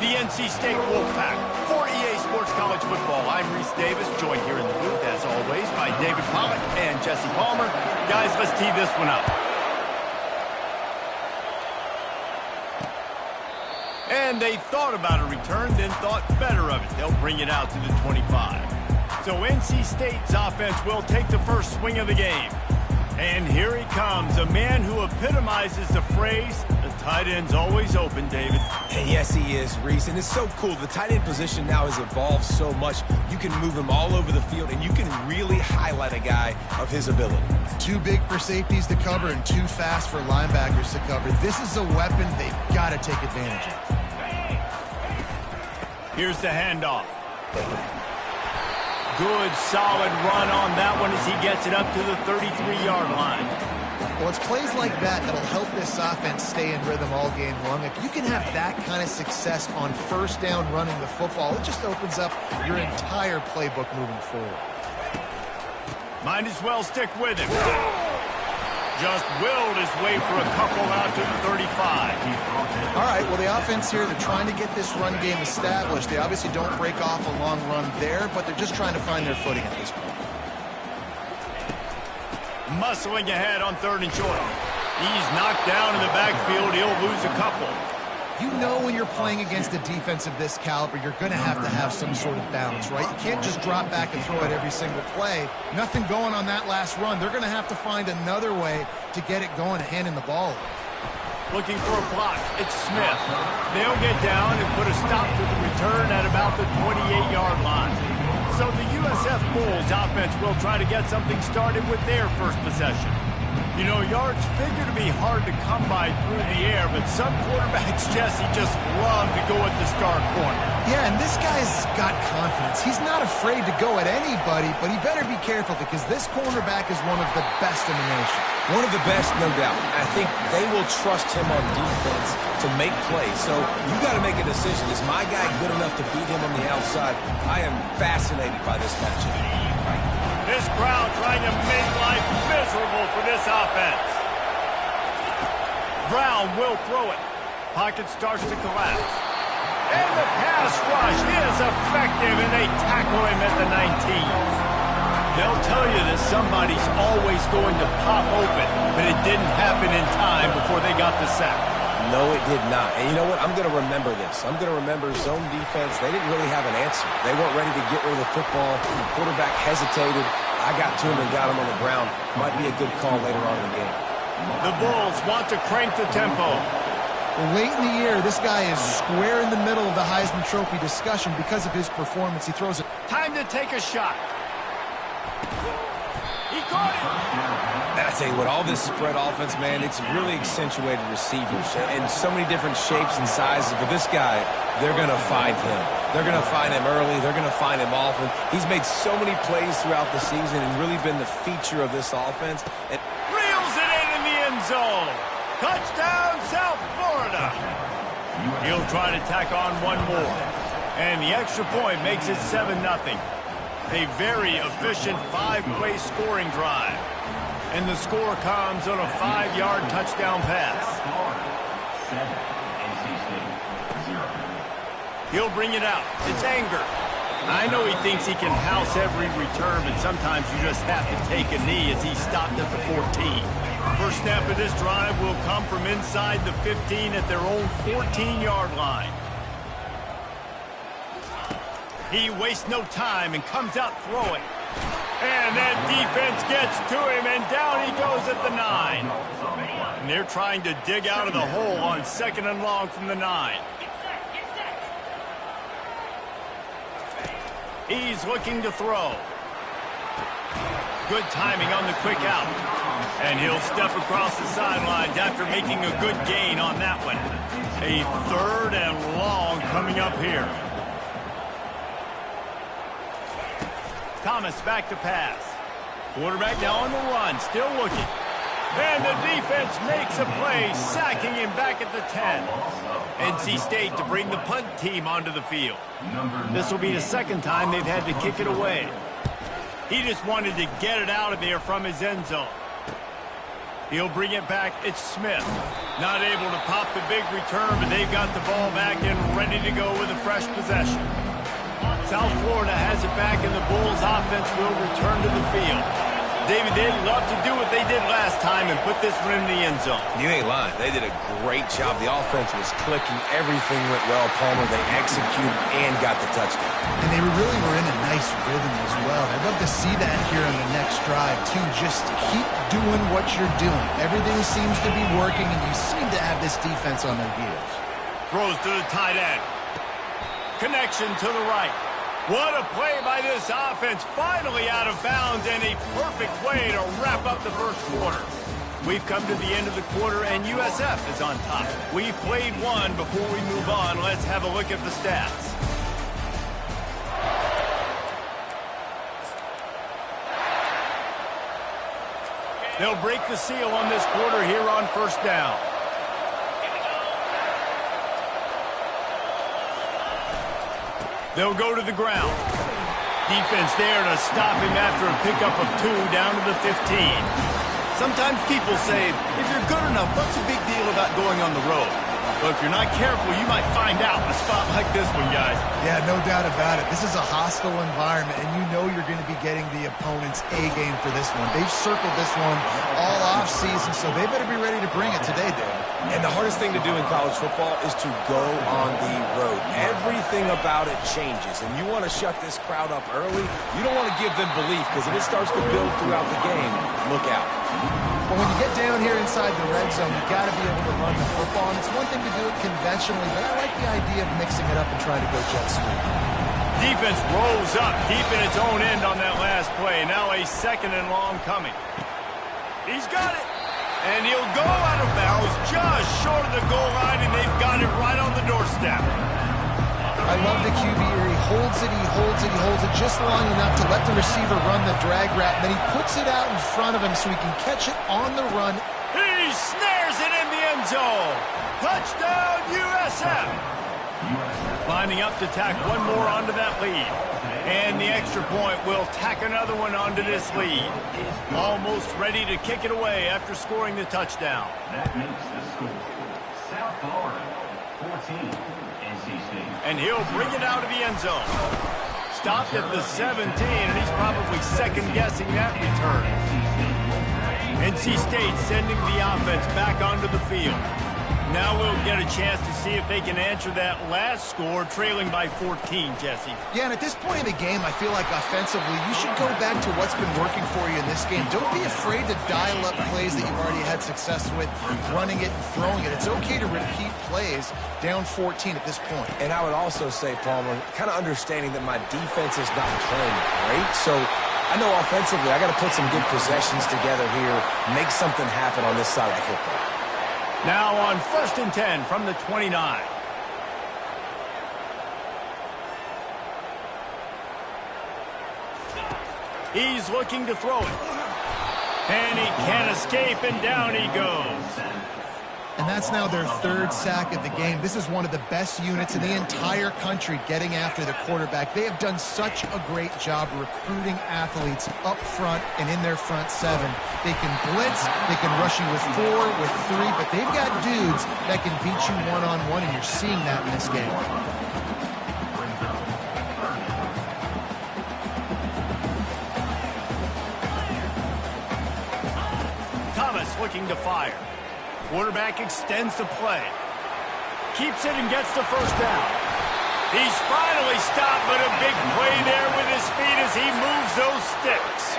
the NC State Wolfpack. For EA Sports College Football, I'm Reese Davis, joined here in the booth, as always, by David Pollack and Jesse Palmer. Guys, let's tee this one up. And they thought about a return, then thought better of it. They'll bring it out to the 25. So NC State's offense will take the first swing of the game. And here he comes, a man who epitomizes the phrase, the tight end's always open, David. And yes, he is, Reese. And it's so cool. The tight end position now has evolved so much. You can move him all over the field, and you can really highlight a guy of his ability. Too big for safeties to cover and too fast for linebackers to cover. This is a weapon they've got to take advantage of. Here's the handoff. Good, solid run on that one as he gets it up to the 33-yard line. Well, it's plays like that that'll help this offense stay in rhythm all game long. If you can have that kind of success on first down running the football, it just opens up your entire playbook moving forward. Might as well stick with him. Just willed his way for a couple out to the 35. All right, well, the offense here, they're trying to get this run game established. They obviously don't break off a long run there, but they're just trying to find their footing at this point. Muscling ahead on 3rd and short. He's knocked down in the backfield. He'll lose a couple. You know when you're playing against a defense of this caliber, you're going to have some sort of balance, right? You can't just drop back and throw it every single play. Nothing going on that last run. They're going to have to find another way to get it going and handing the ball. Looking for a block. It's Smith. They'll get down and put a stop to the return at about the 28-yard line. So the USF Bulls offense will try to get something started with their first possession. You know, yards figure to be hard to come by through the air, but some quarterbacks, Jesse, just love to go at the star corner. Yeah, and this guy's got confidence. He's not afraid to go at anybody, but he better be careful because this cornerback is one of the best in the nation. One of the best, no doubt. I think they will trust him on defense to make plays. So you got to make a decision. Is my guy good enough to beat him on the outside? I am fascinated by this matchup. This crowd trying to make life miserable for this offense. Brown will throw it. Pocket starts to collapse. And the pass rush is effective, and they tackle him at the 19. They'll tell you that somebody's always going to pop open, but it didn't happen in time before they got the sack. No, it did not. And you know what? I'm going to remember this. I'm going to remember zone defense. They didn't really have an answer. They weren't ready to get rid of the football. The quarterback hesitated. I got to him and got him on the ground. Might be a good call later on in the game. The Bulls want to crank the tempo. Well, late in the year, this guy is square in the middle of the Heisman Trophy discussion because of his performance. He throws it. Time to take a shot. He caught it. And I tell you what, all this spread offense, man, it's really accentuated receivers in so many different shapes and sizes. But this guy, they're going to find him. They're going to find him early. They're going to find him often. He's made so many plays throughout the season and really been the feature of this offense. And reels it in the end zone. Touchdown, South Florida. He'll try to tack on one more. And the extra point makes it 7-0. A very efficient 5-play scoring drive. And the score comes on a 5-yard touchdown pass. He'll bring it out. It's Anger. I know he thinks he can house every return, but sometimes you just have to take a knee as he stopped at the 14. First snap of this drive will come from inside the 15 at their own 14-yard line. He wastes no time and comes out throwing. And that defense gets to him, and down he goes at the 9. And they're trying to dig out of the hole on 2nd and long from the 9. He's looking to throw. Good timing on the quick out. And he'll step across the sidelines after making a good gain on that one. A 3rd and long coming up here. Thomas back to pass. Quarterback now on the run, still looking. And the defense makes a play, sacking him back at the 10. NC State to bring the punt team onto the field. This will be the 2nd time they've had to kick it away. He just wanted to get it out of there from his end zone. He'll bring it back. It's Smith. Not able to pop the big return, but they've got the ball back and ready to go with a fresh possession. South Florida has it back, and the Bulls offense will return to the field. David, they'd love to do what they did last time and put this one in the end zone. You ain't lying. They did a great job. The offense was clicking. Everything went well, Palmer. They executed and got the touchdown. And they really were in a nice rhythm as well. I'd love to see that here on the next drive, too. Just keep doing what you're doing. Everything seems to be working, and you seem to have this defense on their heels. Throws to the tight end. Connection to the right. What a play by this offense. Finally out of bounds, and a perfect way to wrap up the first quarter. We've come to the end of the quarter, and USF is on top. We've played one. Before we move on, let's have a look at the stats. They'll break the seal on this quarter here on first down. They'll go to the ground. Defense there to stop him after a pickup of 2 down to the 15. Sometimes people say, if you're good enough, what's the big deal about going on the road? But if you're not careful, you might find out in a spot like this one, guys. Yeah, no doubt about it. This is a hostile environment, and you know you're going to be getting the opponent's A-game for this one. They've circled this one all off-season, so they better be ready to bring it today, Dave. And the hardest thing to do in college football is to go on the road. Everything about it changes, and you want to shut this crowd up early. You don't want to give them belief, because if it starts to build throughout the game, look out. But when you get down here inside the red zone, you got to be able to run the football, and it's one thing to do it conventionally, but I like the idea of mixing it up and trying to go jet sweep. Defense rolls up deep in its own end on that last play. Now a second and long coming. He's got it. And he'll go out of bounds just short of the goal line, and they've got it right on the doorstep. I love the QB here. He holds it, he holds it, he holds it just long enough to let the receiver run the drag route, and then he puts it out in front of him so he can catch it on the run. He snares it in the end zone. Touchdown, USF. Lining up to tack one more onto that lead. And the extra point will tack another one onto this lead. Almost ready to kick it away after scoring the touchdown. That makes the score. South Florida, 14, NC State. And he'll bring it out of the end zone. Stopped at the 17, and he's probably second-guessing that return. NC State sending the offense back onto the field. Now we'll get a chance to see if they can answer that last score, trailing by 14, Jesse. Yeah, and at this point in the game, I feel like offensively, you should go back to what's been working for you in this game. Don't be afraid to dial up plays that you've already had success with, running it and throwing it. It's okay to repeat plays down 14 at this point. And I would also say, Palmer, kind of understanding that my defense is not playing great, so I know offensively I got to put some good possessions together here, make something happen on this side of the football. Now on 1st and 10 from the 29. He's looking to throw it. And he can't escape, and down he goes. And that's now their 3rd sack of the game. This is one of the best units in the entire country getting after the quarterback. They have done such a great job recruiting athletes up front and in their front 7. They can blitz, they can rush you with 4, with 3, but they've got dudes that can beat you one-on-one, and you're seeing that in this game. Thomas looking to fire. Quarterback extends the play. Keeps it and gets the first down. He's finally stopped, but a big play there with his feet as he moves those sticks.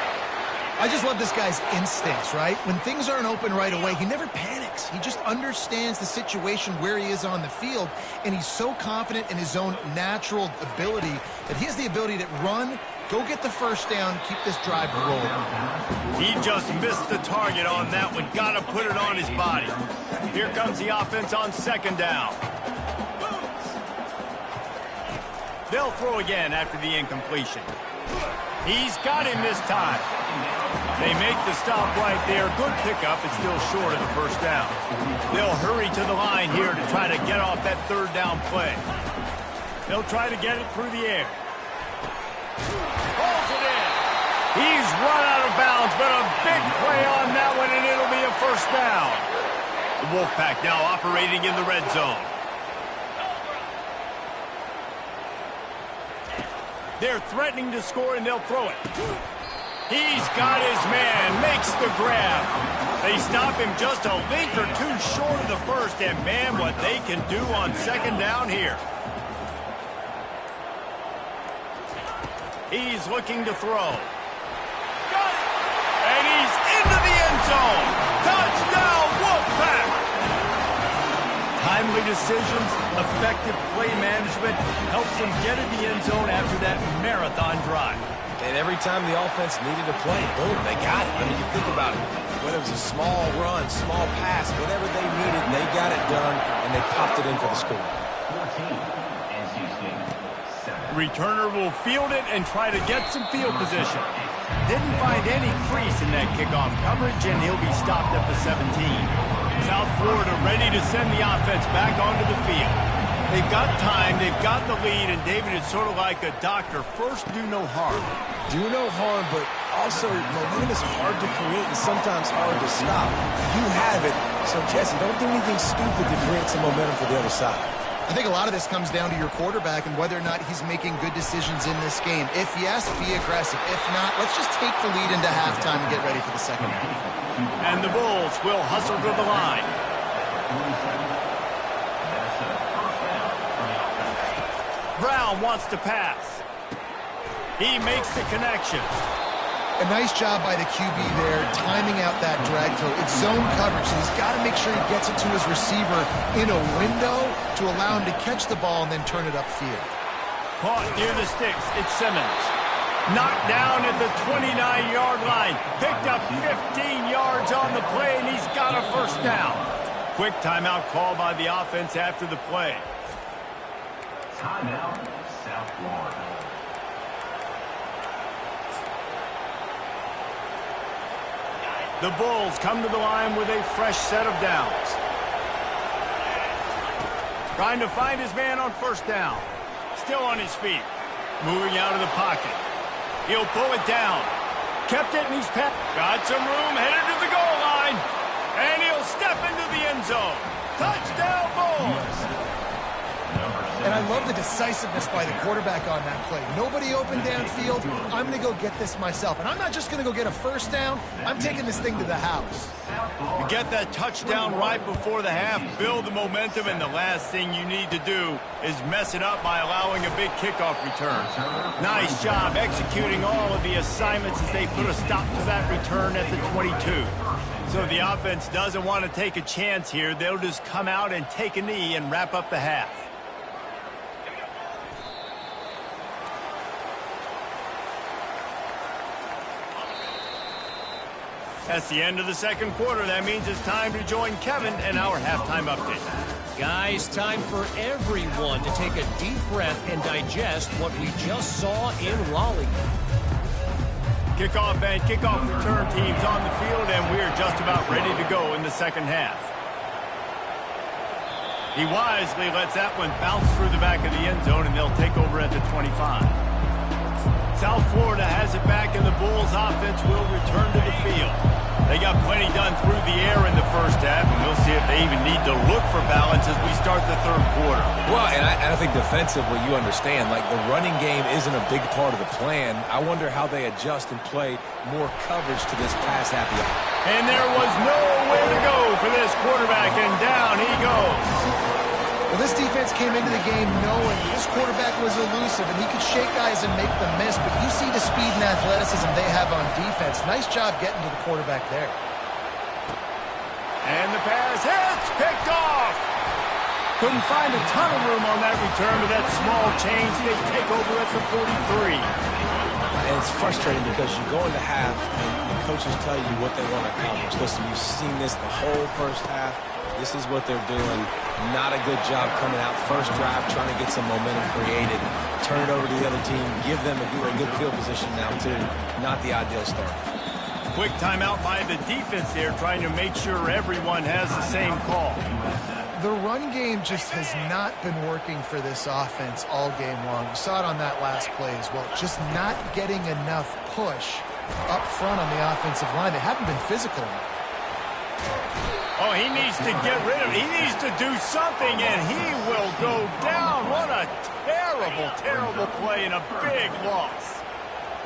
I just love this guy's instincts, right? When things aren't open right away, he never panics. He just understands the situation where he is on the field, and he's so confident in his own natural ability that he has the ability to run, go get the first down, keep this drive rolling. He just missed the target on that one. Got to put it on his body. Here comes the offense on 2nd down. They'll throw again after the incompletion. He's got him this time. They make the stop right there. Good pickup. It's still short of the first down. They'll hurry to the line here to try to get off that 3rd down play. They'll try to get it through the air. Holds it in. He's run out of bounds, but a big play on that one, and it'll be a first down. The Wolfpack now operating in the red zone. They're threatening to score, and they'll throw it. He's got his man, makes the grab. They stop him just a link or two short of the first, and man, what they can do on second down here. He's looking to throw. Got it! And he's into the end zone. Touchdown, Wolfpack! Timely decisions, effective play management helps them get in the end zone after that marathon drive. And every time the offense needed a play, boom, they got it. I mean, you think about it. Whether it was a small run, small pass, whatever they needed, they got it done, and they popped it in for the score. 14, NC State. 7. Returner will field it and try to get some field position. Didn't find any crease in that kickoff coverage, and he'll be stopped at the 17. South Florida ready to send the offense back onto the field. They've got time, they've got the lead, and David, it's sort of like a doctor. First, do no harm. Do no harm, but also momentum is hard to create and sometimes hard to stop. You have it, so Jesse, don't do anything stupid to create some momentum for the other side. I think a lot of this comes down to your quarterback and whether or not he's making good decisions in this game. If yes, be aggressive. If not, let's just take the lead into halftime and get ready for the second half. And the Bulls will hustle to the line. Brown wants to pass. He makes the connection. A nice job by the QB there, timing out that drag throw. It's zone coverage, so he's got to make sure he gets it to his receiver in a window to allow him to catch the ball and then turn it upfield. Caught near the sticks. It's Simmons. Knocked down at the 29-yard line. Picked up 15 yards on the play, and he's got a first down. Quick timeout call by the offense after the play. Timeout, South Florida. The Bulls come to the line with a fresh set of downs. Trying to find his man on first down. Still on his feet. Moving out of the pocket. He'll pull it down. Kept it and he's got some room, headed to the goal line. And he'll step into the end zone. Touchdown, Bulls! And I love the decisiveness by the quarterback on that play. Nobody open downfield. I'm going to go get this myself. And I'm not just going to go get a first down. I'm taking this thing to the house. You get that touchdown right before the half, build the momentum, and the last thing you need to do is mess it up by allowing a big kickoff return. Nice job executing all of the assignments as they put a stop to that return at the 22. So the offense doesn't want to take a chance here. They'll just come out and take a knee and wrap up the half. That's the end of the second quarter. That means it's time to join Kevin and our halftime update. Guys, time for everyone to take a deep breath and digest what we just saw in Raleigh. Kickoff and kickoff return teams on the field, and we're just about ready to go in the second half. He wisely lets that one bounce through the back of the end zone, and they'll take over at the 25. South Florida has it back, and the Bulls offense will return to the field. They got plenty done through the air in the first half, and we'll see if they even need to look for balance as we start the third quarter. Well, and I think defensively, you understand, like the running game isn't a big part of the plan. I wonder how they adjust and play more coverage to this pass happy. And there was nowhere to go for this quarterback, and down he goes. Well, this defense came into the game knowing this quarterback was elusive and he could shake guys and make them miss, but you see the speed and athleticism they have on defense. Nice job getting to the quarterback there. And the pass hits, picked off. Couldn't find a ton of room on that return, but that small change, they take over at the 43. And it's frustrating because you go into half and the coaches tell you what they want to accomplish. Listen, you've seen this the whole first half. This is what they're doing. Not a good job coming out first drive, trying to get some momentum created. Turn it over to the other team. Give them a good field position now, too. Not the ideal start. Quick timeout by the defense there, trying to make sure everyone has the same call. The run game just has not been working for this offense all game long. You saw it on that last play as well. Just not getting enough push up front on the offensive line. They haven't been physical enough. Oh, he needs to get rid of it. He needs to do something, and he will go down. What a terrible, terrible play and a big loss.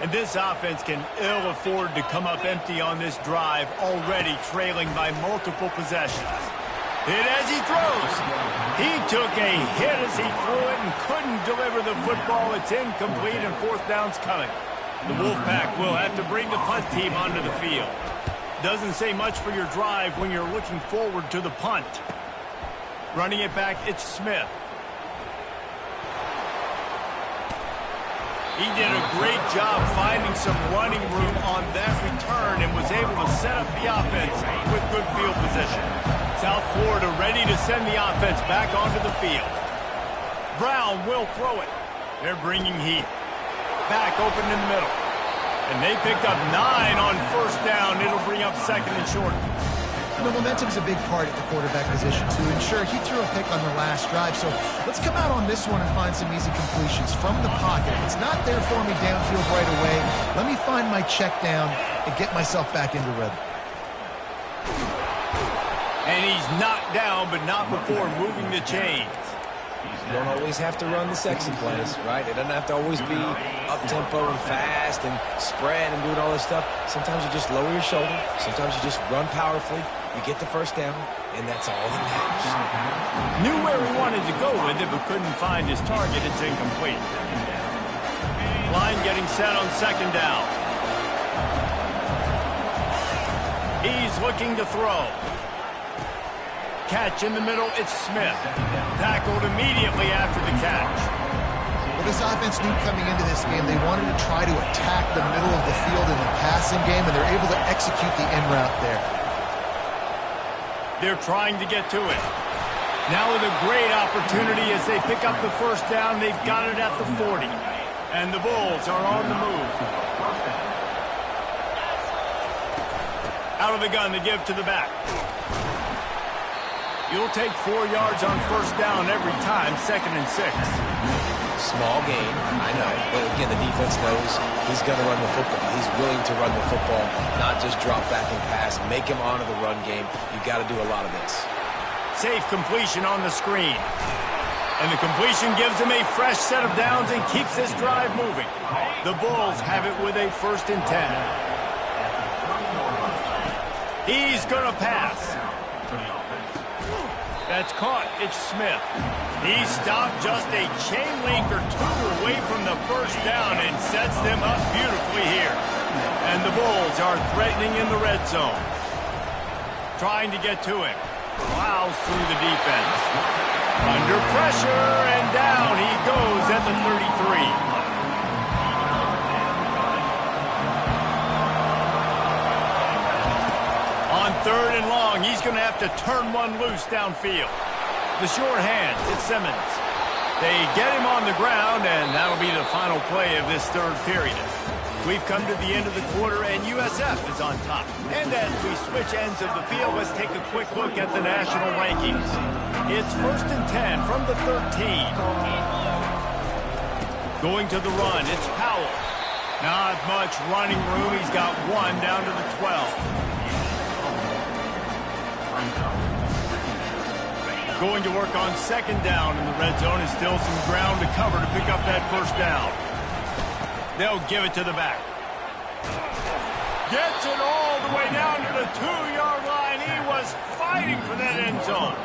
And this offense can ill afford to come up empty on this drive, already trailing by multiple possessions. Hit as he throws. He took a hit as he threw it and couldn't deliver the football. It's incomplete, and fourth down's coming. The Wolfpack will have to bring the punt team onto the field. Doesn't say much for your drive when you're looking forward to the punt. Running it back, it's Smith. He did a great job finding some running room on that return and was able to set up the offense with good field position. South Florida ready to send the offense back onto the field. Brown will throw it. They're bringing heat. Back open in the middle. And they picked up 9 on first down. It'll bring up second and short. The momentum's a big part at the quarterback position, too. And sure, he threw a pick on the last drive, so let's come out on this one and find some easy completions from the pocket. If it's not there for me downfield right away, let me find my check down and get myself back into rhythm. And he's knocked down, but not before moving the chains. You don't always have to run the sexy plays, right? It doesn't have to always be up-tempo and fast and spread and doing all this stuff. Sometimes you just lower your shoulder. Sometimes you just run powerfully. You get the first down, and that's all that matters. Knew where he wanted to go with it, but couldn't find his target. It's incomplete. Line getting set on second down. He's looking to throw. Catch in the middle, it's Smith. Tackled immediately after the catch. Well, this offense knew coming into this game they wanted to try to attack the middle of the field in the passing game, and they're able to execute the end route there. They're trying to get to it. Now with a great opportunity as they pick up the first down. They've got it at the 40. And the Bulls are on the move. Out of the gun to give to the back. You'll take 4 yards on first down every time, second and 6. Small gain, I know. But again, the defense knows he's going to run the football. He's willing to run the football, not just drop back and pass. Make him honor the run game. You've got to do a lot of this. Safe completion on the screen. And the completion gives him a fresh set of downs and keeps this drive moving. The Bulls have it with a 1st and 10. He's going to pass. That's caught. It's Smith. He stopped just a chain link or 2 away from the first down and sets them up beautifully here. And the Bulls are threatening in the red zone. Trying to get to him. Plows through the defense. Under pressure, and down he goes at the 33. On 3rd and long, he's going to have to turn one loose downfield. The short hands, it's Simmons. They get him on the ground, and that'll be the final play of this 3rd period. We've come to the end of the quarter, and USF is on top. And as we switch ends of the field, let's take a quick look at the national rankings. It's 1st and 10 from the 13. Going to the run, it's Powell. Not much running room. He's got 1 down to the 12. Going to work on second down in the red zone. Is still some ground to cover to pick up that first down. They'll give it to the back. Gets it all the way down to the 2-yard line. He was fighting for that end zone.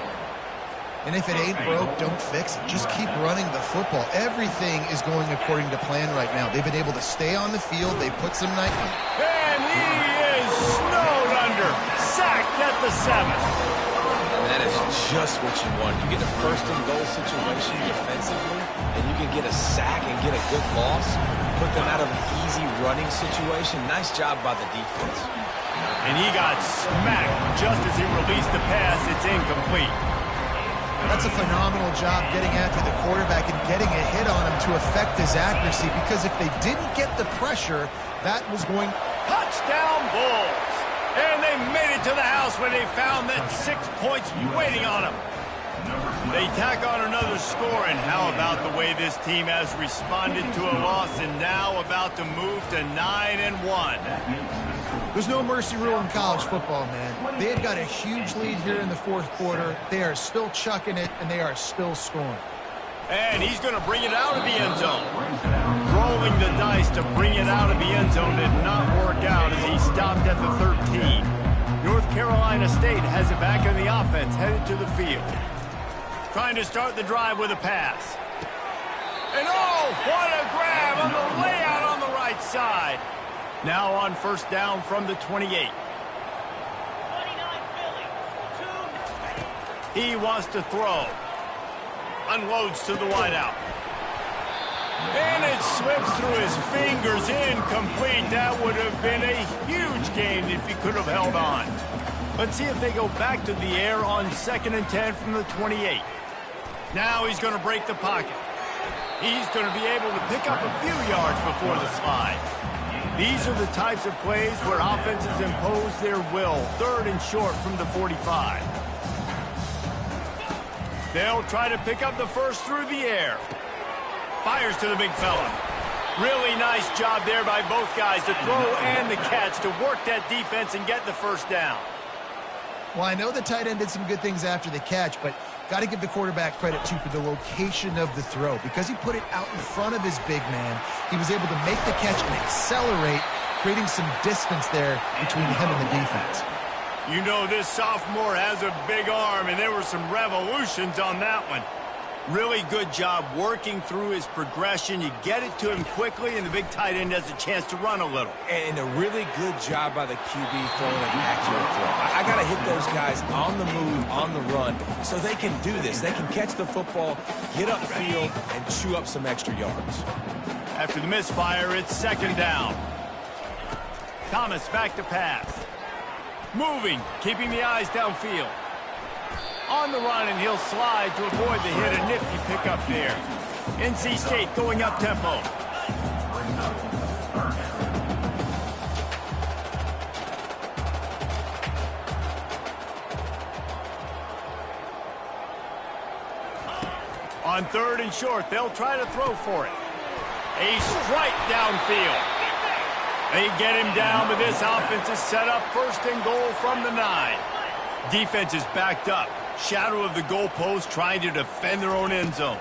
And if it ain't broke, don't fix it. Just keep running the football. Everything is going according to plan right now. They've been able to stay on the field. They put some night. And he is snowed under. Sacked at the 7. That is just what you want. You get a 1st and goal situation defensively, and you can get a sack and get a good loss, put them out of an easy running situation. Nice job by the defense. And he got smacked just as he released the pass. It's incomplete. That's a phenomenal job getting after the quarterback and getting a hit on him to affect his accuracy, because if they didn't get the pressure, that was going... Touchdown Bulls! And they made it to the house when they found that 6 points waiting on them. They tack on another score, and how about the way this team has responded to a loss and now about to move to 9-1. There's no mercy rule in college football, man. They've got a huge lead here in the fourth quarter. They are still chucking it, and they are still scoring. And he's going to bring it out of the end zone. Rolling the dice to bring it out of the end zone did not work out as he stopped at the 13. North Carolina State has it back in the offense, headed to the field. Trying to start the drive with a pass. And oh, what a grab on the layout on the right side. Now on first down from the 28. He wants to throw. Unloads to the wideout. And it slips through his fingers, incomplete. That would have been a huge gain if he could have held on. Let's see if they go back to the air on 2nd and 10 from the 28. Now he's going to break the pocket. He's going to be able to pick up a few yards before the slide. These are the types of plays where offenses impose their will. 3rd and short from the 45. They'll try to pick up the first through the air. Fires to the big fella. Really nice job there by both guys to throw and the catch to work that defense and get the first down. Well, I know the tight end did some good things after the catch, but got to give the quarterback credit, too, for the location of the throw. Because he put it out in front of his big man, he was able to make the catch and accelerate, creating some distance there between him and the defense. You know this sophomore has a big arm, and there were some revolutions on that one. Really good job working through his progression. You get it to him quickly, and the big tight end has a chance to run a little. And a really good job by the QB throwing an accurate throw. I got to hit those guys on the move, on the run, so they can do this. They can catch the football, get upfield, and chew up some extra yards. After the misfire, it's 2nd down. Thomas back to pass. Moving, keeping the eyes downfield. On the run, and he'll slide to avoid the hit. A nifty pickup there. NC State going up tempo. On 3rd and short, they'll try to throw for it. A strike downfield. They get him down, but this offense is set up 1st and goal from the 9. Defense is backed up. Shadow of the goalpost trying to defend their own end zone.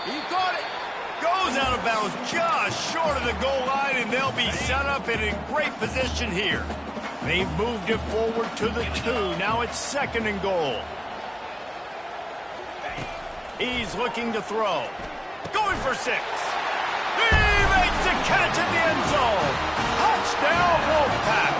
He caught it. Goes out of bounds just short of the goal line, and they'll be set up in a great position here. They've moved it forward to the 2. Now it's 2nd and goal. He's looking to throw. Going for 6. He makes the catch in the end zone. Touchdown, Wolfpack.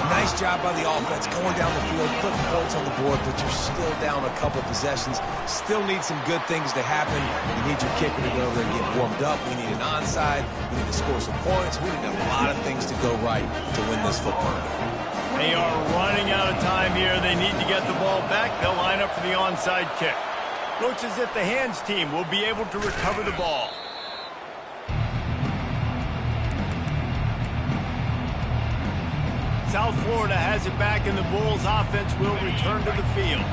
Nice job by the offense going down the field, putting points on the board, but you're still down a couple possessions. Still need some good things to happen. You need your kicker to go over and get warmed up. We need an onside. We need to score some points. We need a lot of things to go right to win this football game. They are running out of time here. They need to get the ball back. They'll line up for the onside kick. Looks as if the hands team will be able to recover the ball. South Florida has it back, and the Bulls offense will return to the field.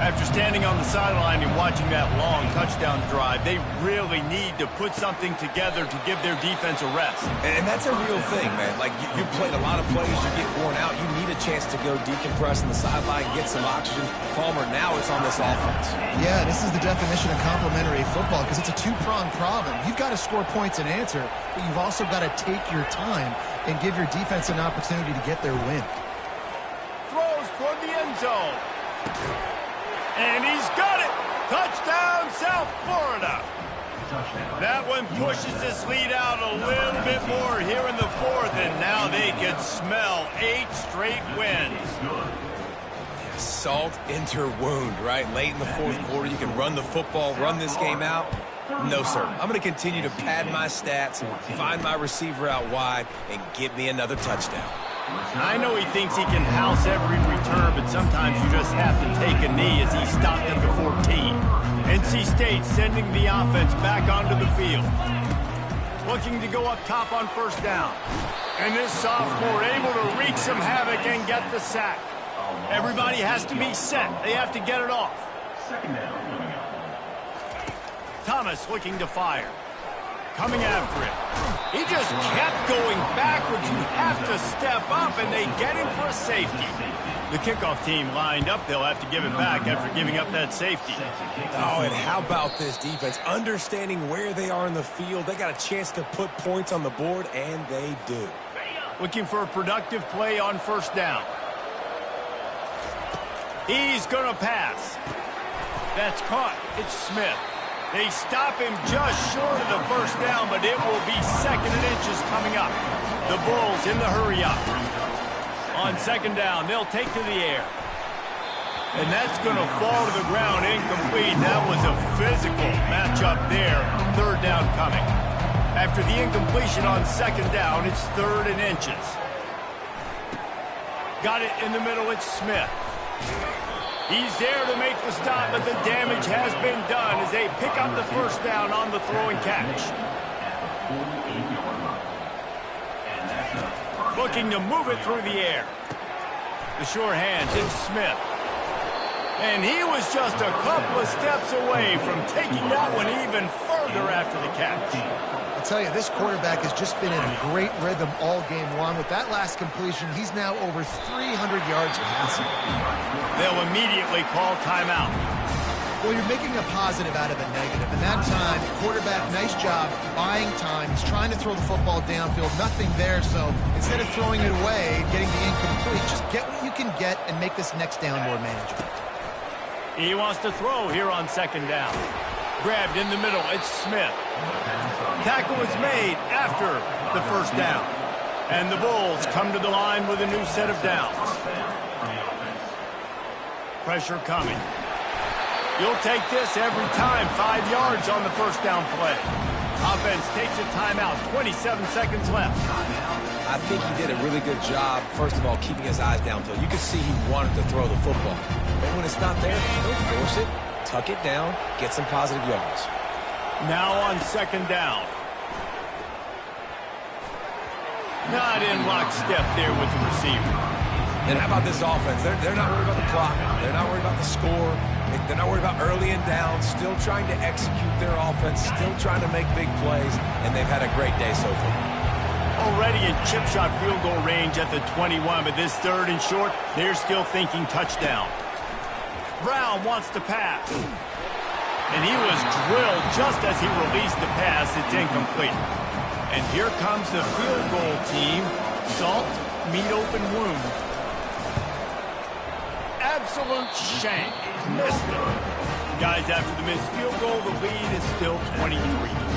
After standing on the sideline and watching that long touchdown drive, they really need to put something together to give their defense a rest. And that's a real thing, man. Like, you played a lot of plays, you get worn out, you need a chance to go decompress on the sideline, get some oxygen. Palmer, now it's on this offense. Yeah, this is the definition of complementary football because it's a two-pronged problem. You've got to score points and answer, but you've also got to take your time and give your defense an opportunity to get their win. Throws toward the end zone. And he's got it! Touchdown, South Florida! That one pushes this lead out a little bit more here in the 4th, and now they can smell 8 straight wins. Salt into wound, right? Late in the 4th quarter, you can run the football, run this game out. No, sir. I'm going to continue to pad my stats, find my receiver out wide, and get me another touchdown. I know he thinks he can house every return, but sometimes you just have to take a knee as he stopped at the 14. NC State sending the offense back onto the field. Looking to go up top on first down. And this sophomore able to wreak some havoc and get the sack. Everybody has to be set. They have to get it off. Second down coming up. Thomas looking to fire. Coming after it. He just kept going backwards. You have to step up, and they get him for a safety. The kickoff team lined up. They'll have to give it back after giving up that safety. Oh, and how about this defense? Understanding where they are in the field. They got a chance to put points on the board, and they do. Looking for a productive play on first down. He's going to pass. That's caught. It's Smith. They stop him just short of the first down, but it will be 2nd and inches coming up. The Bulls in the hurry up. On 2nd down, they'll take to the air. And that's going to fall to the ground incomplete. That was a physical matchup there. 3rd down coming. After the incompletion on 2nd down, it's 3rd and inches. Got it in the middle, it's Smith. He's there to make the stop, but the damage has been done as they pick up the first down on the throw and catch. Looking to move it through the air. The sure hands, it's Smith. And he was just a couple of steps away from taking that one even further after the catch. I'll tell you, this quarterback has just been in a great rhythm all game long. With that last completion, he's now over 300 yards passing. They'll immediately call timeout. Well, you're making a positive out of a negative. And that time, quarterback, nice job buying time. He's trying to throw the football downfield. Nothing there, so instead of throwing it away, getting the incomplete, just get what you can get and make this next down more manageable. He wants to throw here on 2nd down. Grabbed in the middle, it's Smith. Tackle was made after the first down. And the Bulls come to the line with a new set of downs. Pressure coming. You'll take this every time. 5 yards on the first down play. Offense takes a timeout. 27 seconds left. I think he did a really good job, first of all, keeping his eyes downfield. You could see he wanted to throw the football. But when it's not there, don't force it. Tuck it down, get some positive yards. Now on 2nd down. Not in lockstep there with the receiver. And how about this offense? They're not worried about the clock. They're not worried about the score. They're not worried about early and down. Still trying to execute their offense. Still trying to make big plays. And they've had a great day so far. Already in chip shot field goal range at the 21, but this 3rd and short, they're still thinking touchdown. Brown wants to pass. And he was drilled just as he released the pass. It's incomplete. And here comes the field goal team. Salt, meat open wound. Absolute shank. Missed it. Guys, after the missed field goal, the lead is still 23.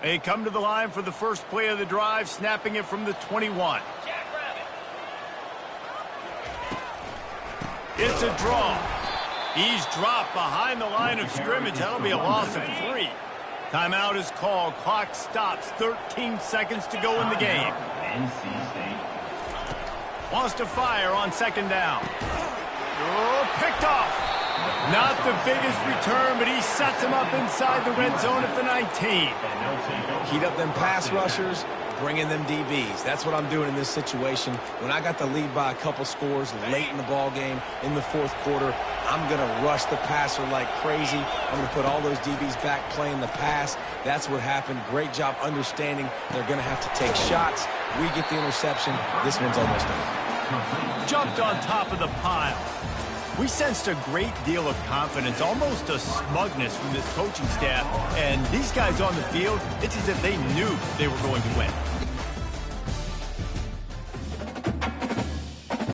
They come to the line for the first play of the drive, snapping it from the 21. It's a draw. He's dropped behind the line of scrimmage. That'll be a loss of 3. Timeout is called. Clock stops. 13 seconds to go in the game. NC State. Wants to fire on 2nd down. Oh, picked off. Not the biggest return, but he sets him up inside the red zone at the 19. Heat up them pass rushers, bring in them DBs. That's what I'm doing in this situation. When I got the lead by a couple scores late in the ball game, in the 4th quarter, I'm going to rush the passer like crazy. I'm going to put all those DBs back playing the pass. That's what happened. Great job understanding they're going to have to take shots. We get the interception. This one's almost over. Jumped on top of the pile. We sensed a great deal of confidence, almost a smugness from this coaching staff. And these guys on the field, it's as if they knew they were going to win.